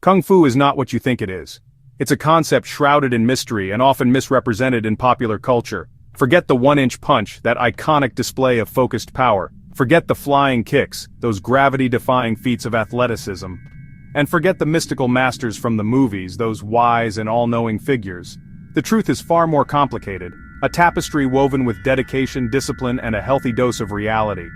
Kung Fu is not what you think it is. It's a concept shrouded in mystery and often misrepresented in popular culture. Forget the one-inch punch, that iconic display of focused power. Forget the flying kicks, those gravity-defying feats of athleticism. And forget the mystical masters from the movies, those wise and all-knowing figures. The truth is far more complicated, a tapestry woven with dedication, discipline, and a healthy dose of reality.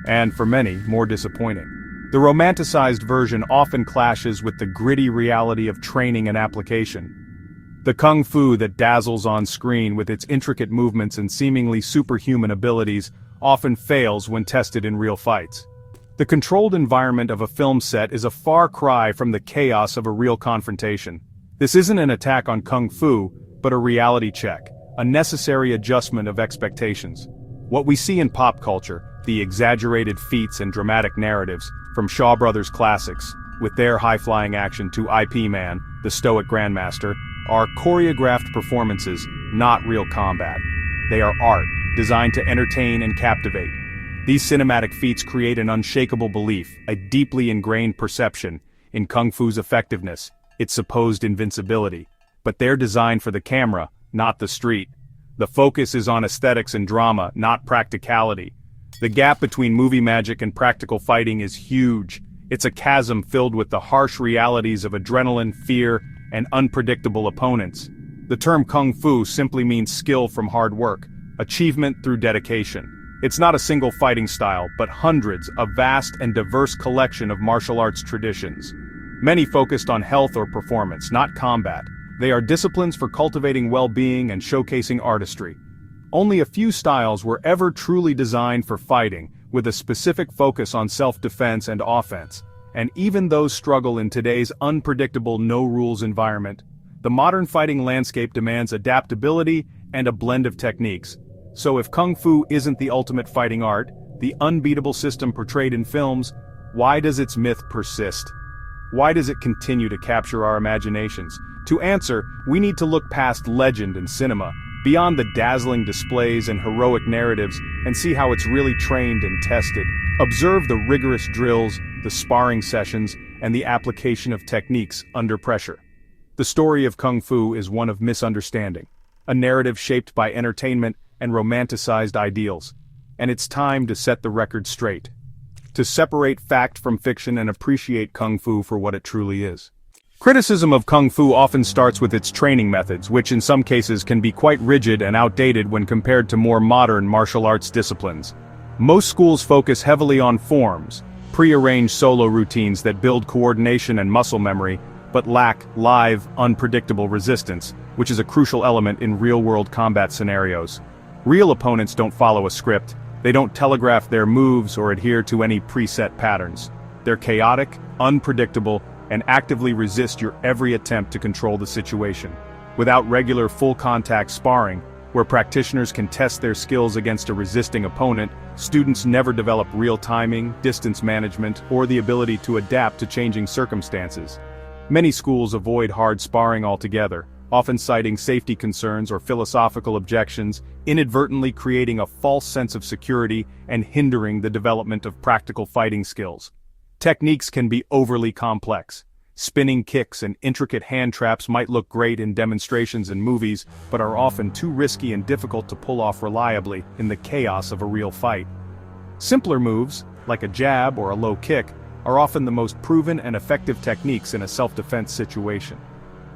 And, for many, more disappointing. The romanticized version often clashes with the gritty reality of training and application. The kung fu that dazzles on screen with its intricate movements and seemingly superhuman abilities often fails when tested in real fights. The controlled environment of a film set is a far cry from the chaos of a real confrontation. This isn't an attack on kung fu, but a reality check, a necessary adjustment of expectations. What we see in pop culture, the exaggerated feats and dramatic narratives, from Shaw Brothers classics, with their high-flying action to IP Man, the stoic grandmaster, are choreographed performances, not real combat. They are art, designed to entertain and captivate. These cinematic feats create an unshakable belief, a deeply ingrained perception, in Kung Fu's effectiveness, its supposed invincibility. But they're designed for the camera, not the street. The focus is on aesthetics and drama, not practicality. The gap between movie magic and practical fighting is huge. It's a chasm filled with the harsh realities of adrenaline, fear, and unpredictable opponents. The term Kung Fu simply means skill from hard work, achievement through dedication. It's not a single fighting style, but hundreds, a vast and diverse collection of martial arts traditions. Many focused on health or performance, not combat. They are disciplines for cultivating well-being and showcasing artistry. Only a few styles were ever truly designed for fighting, with a specific focus on self-defense and offense. And even those struggle in today's unpredictable no-rules environment. The modern fighting landscape demands adaptability and a blend of techniques. So if Kung Fu isn't the ultimate fighting art, the unbeatable system portrayed in films, why does its myth persist? Why does it continue to capture our imaginations? To answer, we need to look past legend and cinema, beyond the dazzling displays and heroic narratives, and see how it's really trained and tested. Observe the rigorous drills, the sparring sessions, and the application of techniques under pressure. The story of Kung Fu is one of misunderstanding, a narrative shaped by entertainment and romanticized ideals. And it's time to set the record straight. To separate fact from fiction and appreciate Kung Fu for what it truly is. Criticism of Kung Fu often starts with its training methods, which in some cases can be quite rigid and outdated when compared to more modern martial arts disciplines. Most schools focus heavily on forms, pre-arranged solo routines that build coordination and muscle memory, but lack live, unpredictable resistance, which is a crucial element in real-world combat scenarios. Real opponents don't follow a script, they don't telegraph their moves or adhere to any preset patterns. They're chaotic, unpredictable, and actively resist your every attempt to control the situation. Without regular full-contact sparring, where practitioners can test their skills against a resisting opponent, students never develop real timing, distance management, or the ability to adapt to changing circumstances. Many schools avoid hard sparring altogether, often citing safety concerns or philosophical objections, inadvertently creating a false sense of security and hindering the development of practical fighting skills. Techniques can be overly complex. Spinning kicks and intricate hand traps might look great in demonstrations and movies, but are often too risky and difficult to pull off reliably in the chaos of a real fight. Simpler moves, like a jab or a low kick, are often the most proven and effective techniques in a self-defense situation.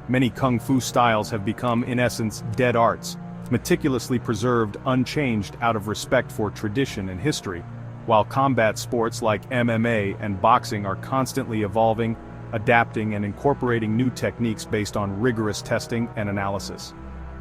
Many Kung Fu styles have become, in essence, dead arts, meticulously preserved unchanged out of respect for tradition and history, while combat sports like MMA and boxing are constantly evolving, adapting and incorporating new techniques based on rigorous testing and analysis.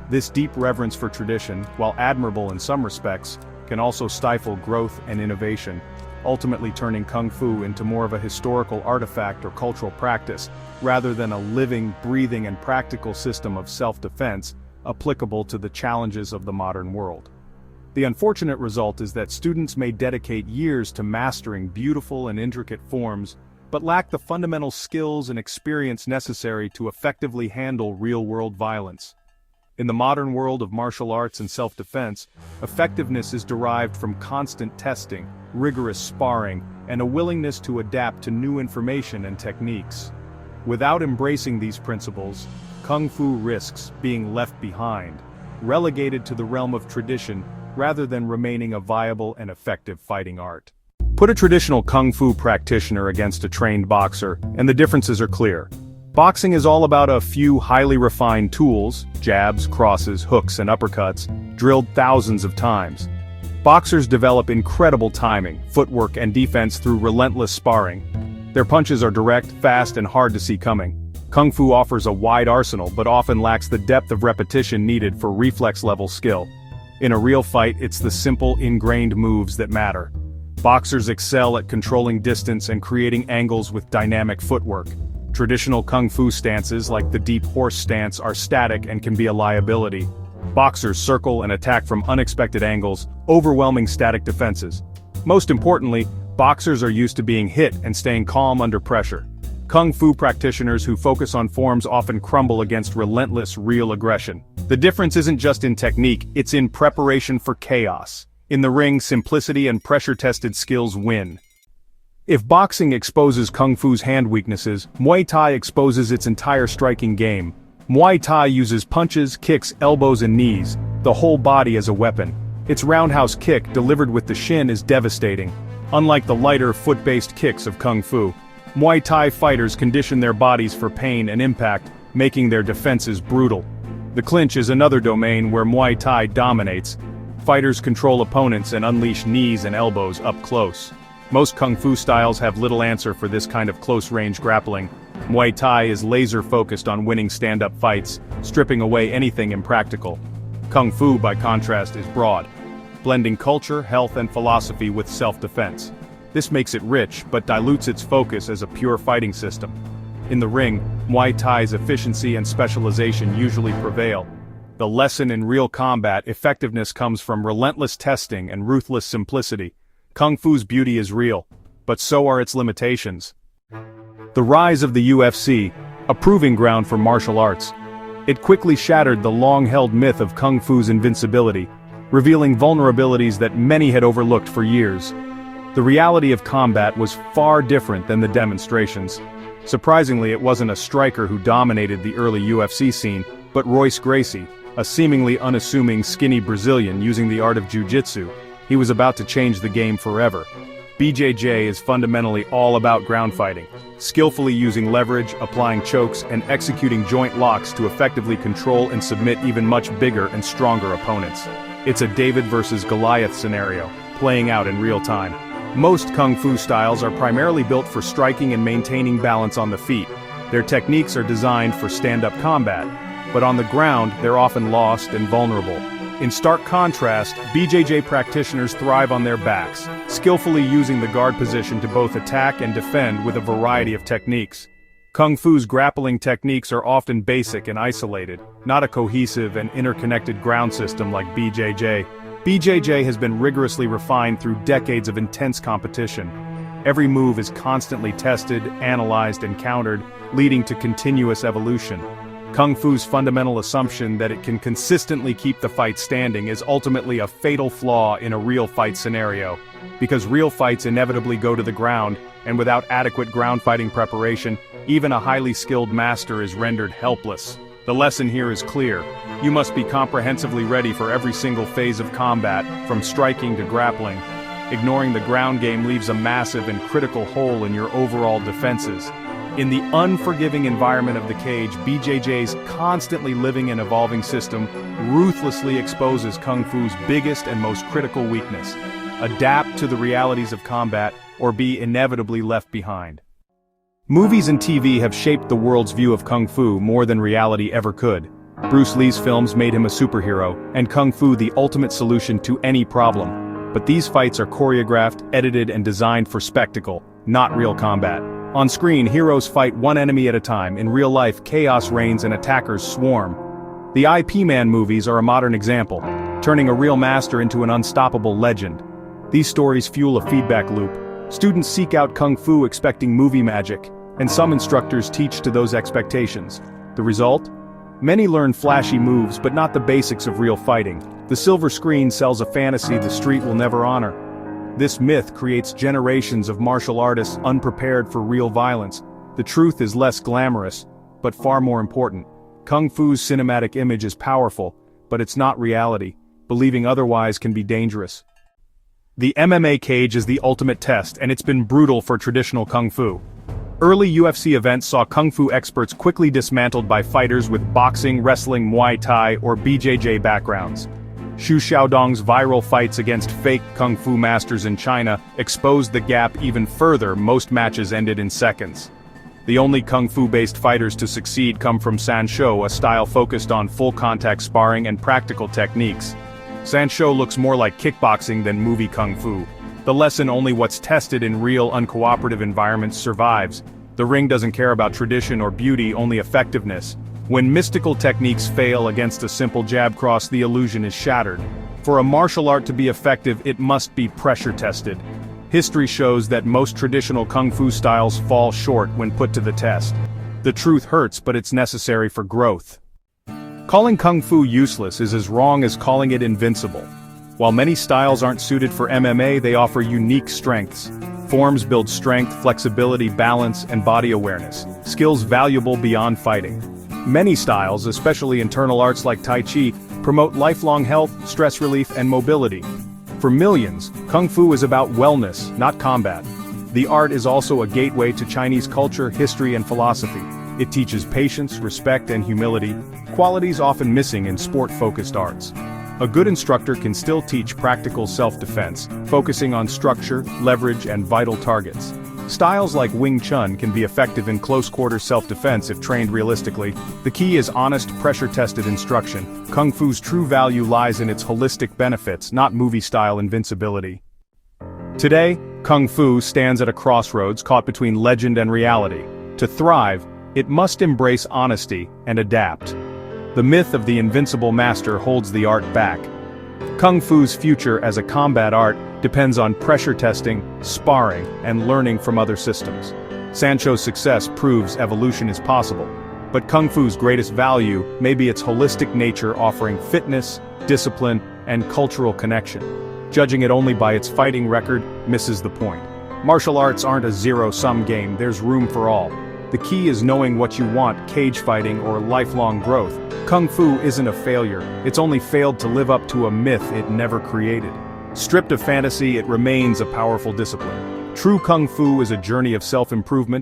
This deep reverence for tradition, while admirable in some respects, can also stifle growth and innovation, ultimately turning Kung Fu into more of a historical artifact or cultural practice, rather than a living, breathing and practical system of self-defense applicable to the challenges of the modern world. The unfortunate result is that students may dedicate years to mastering beautiful and intricate forms, but lack the fundamental skills and experience necessary to effectively handle real-world violence. In the modern world of martial arts and self-defense, effectiveness is derived from constant testing, rigorous sparring, and a willingness to adapt to new information and techniques. Without embracing these principles, Kung Fu risks being left behind, relegated to the realm of tradition rather than remaining a viable and effective fighting art. Put a traditional Kung Fu practitioner against a trained boxer, and the differences are clear. Boxing is all about a few highly refined tools, jabs, crosses, hooks, and uppercuts, drilled thousands of times. Boxers develop incredible timing, footwork, and defense through relentless sparring. Their punches are direct, fast, and hard to see coming. Kung Fu offers a wide arsenal but often lacks the depth of repetition needed for reflex-level skill. In a real fight, it's the simple, ingrained moves that matter. Boxers excel at controlling distance and creating angles with dynamic footwork. Traditional Kung Fu stances like the deep horse stance are static and can be a liability. Boxers circle and attack from unexpected angles, overwhelming static defenses. Most importantly, boxers are used to being hit and staying calm under pressure. Kung Fu practitioners who focus on forms often crumble against relentless, real aggression. The difference isn't just in technique, it's in preparation for chaos. In the ring, simplicity and pressure-tested skills win. If boxing exposes Kung Fu's hand weaknesses, Muay Thai exposes its entire striking game. Muay Thai uses punches, kicks, elbows and knees, the whole body as a weapon. Its roundhouse kick, delivered with the shin, is devastating. Unlike the lighter, foot-based kicks of Kung Fu, Muay Thai fighters condition their bodies for pain and impact, making their defenses brutal. The clinch is another domain where Muay Thai dominates. Fighters control opponents and unleash knees and elbows up close. Most Kung Fu styles have little answer for this kind of close-range grappling. Muay Thai is laser-focused on winning stand-up fights, stripping away anything impractical. Kung Fu, by contrast, is broad, blending culture, health, and philosophy with self-defense. This makes it rich, but dilutes its focus as a pure fighting system. In the ring, Muay Thai's efficiency and specialization usually prevail. The lesson in real combat effectiveness comes from relentless testing and ruthless simplicity. Kung Fu's beauty is real, but so are its limitations. The rise of the UFC, a proving ground for martial arts. It quickly shattered the long-held myth of Kung Fu's invincibility, revealing vulnerabilities that many had overlooked for years. The reality of combat was far different than the demonstrations. Surprisingly, it wasn't a striker who dominated the early UFC scene, but Royce Gracie, a seemingly unassuming skinny Brazilian using the art of jiu-jitsu. He was about to change the game forever. BJJ is fundamentally all about ground fighting, skillfully using leverage, applying chokes, and executing joint locks to effectively control and submit even much bigger and stronger opponents. It's a David versus Goliath scenario, playing out in real time. Most Kung Fu styles are primarily built for striking and maintaining balance on the feet. Their techniques are designed for stand-up combat, but on the ground, they're often lost and vulnerable. In stark contrast, BJJ practitioners thrive on their backs, skillfully using the guard position to both attack and defend with a variety of techniques. Kung Fu's grappling techniques are often basic and isolated, not a cohesive and interconnected ground system like BJJ. BJJ has been rigorously refined through decades of intense competition. Every move is constantly tested, analyzed, and countered, leading to continuous evolution. Kung Fu's fundamental assumption that it can consistently keep the fight standing is ultimately a fatal flaw in a real fight scenario. Because real fights inevitably go to the ground, and without adequate ground fighting preparation, even a highly skilled master is rendered helpless. The lesson here is clear. You must be comprehensively ready for every single phase of combat, from striking to grappling. Ignoring the ground game leaves a massive and critical hole in your overall defenses. In the unforgiving environment of the cage, BJJ's constantly living and evolving system ruthlessly exposes Kung Fu's biggest and most critical weakness. Adapt to the realities of combat, or be inevitably left behind. Movies and TV have shaped the world's view of Kung Fu more than reality ever could. Bruce Lee's films made him a superhero, and Kung Fu the ultimate solution to any problem. But these fights are choreographed, edited, and designed for spectacle, not real combat. On screen, heroes fight one enemy at a time. In real life, chaos reigns and attackers swarm. The Ip Man movies are a modern example, turning a real master into an unstoppable legend. These stories fuel a feedback loop. Students seek out Kung Fu expecting movie magic, and some instructors teach to those expectations. The result? Many learn flashy moves but not the basics of real fighting. The silver screen sells a fantasy the street will never honor. This myth creates generations of martial artists unprepared for real violence. The truth is less glamorous, but far more important. Kung Fu's cinematic image is powerful, but it's not reality. Believing otherwise can be dangerous. The MMA cage is the ultimate test, and it's been brutal for traditional Kung Fu. Early UFC events saw Kung Fu experts quickly dismantled by fighters with boxing, wrestling, Muay Thai, or BJJ backgrounds. Xu Xiaodong's viral fights against fake Kung Fu masters in China exposed the gap even further. Most matches ended in seconds. The only Kung Fu-based fighters to succeed come from Sanshou, a style focused on full-contact sparring and practical techniques. Sanshou looks more like kickboxing than movie Kung Fu. The lesson: only what's tested in real, uncooperative environments survives. The ring doesn't care about tradition or beauty, only effectiveness. When mystical techniques fail against a simple jab cross, the illusion is shattered. For a martial art to be effective, it must be pressure-tested. History shows that most traditional Kung Fu styles fall short when put to the test. The truth hurts, but it's necessary for growth. Calling Kung Fu useless is as wrong as calling it invincible. While many styles aren't suited for MMA, they offer unique strengths. Forms build strength, flexibility, balance, and body awareness, skills valuable beyond fighting. Many styles, especially internal arts like Tai Chi, promote lifelong health, stress relief, and mobility. For millions, Kung Fu is about wellness, not combat. The art is also a gateway to Chinese culture, history, and philosophy. It teaches patience, respect, and humility, qualities often missing in sport-focused arts. A good instructor can still teach practical self-defense, focusing on structure, leverage, and vital targets. Styles like Wing Chun can be effective in close-quarter self-defense if trained realistically. The key is honest, pressure-tested instruction. Kung Fu's true value lies in its holistic benefits, not movie-style invincibility. Today, Kung Fu stands at a crossroads caught between legend and reality. To thrive, it must embrace honesty and adapt. The myth of the invincible master holds the art back. Kung Fu's future as a combat art depends on pressure testing, sparring, and learning from other systems. Sanshou's success proves evolution is possible, but Kung Fu's greatest value may be its holistic nature, offering fitness, discipline, and cultural connection. Judging it only by its fighting record misses the point. Martial arts aren't a zero-sum game, there's room for all. The key is knowing what you want: cage fighting or lifelong growth. Kung Fu isn't a failure, it's only failed to live up to a myth it never created. Stripped of fantasy, it remains a powerful discipline. True Kung Fu is a journey of self-improvement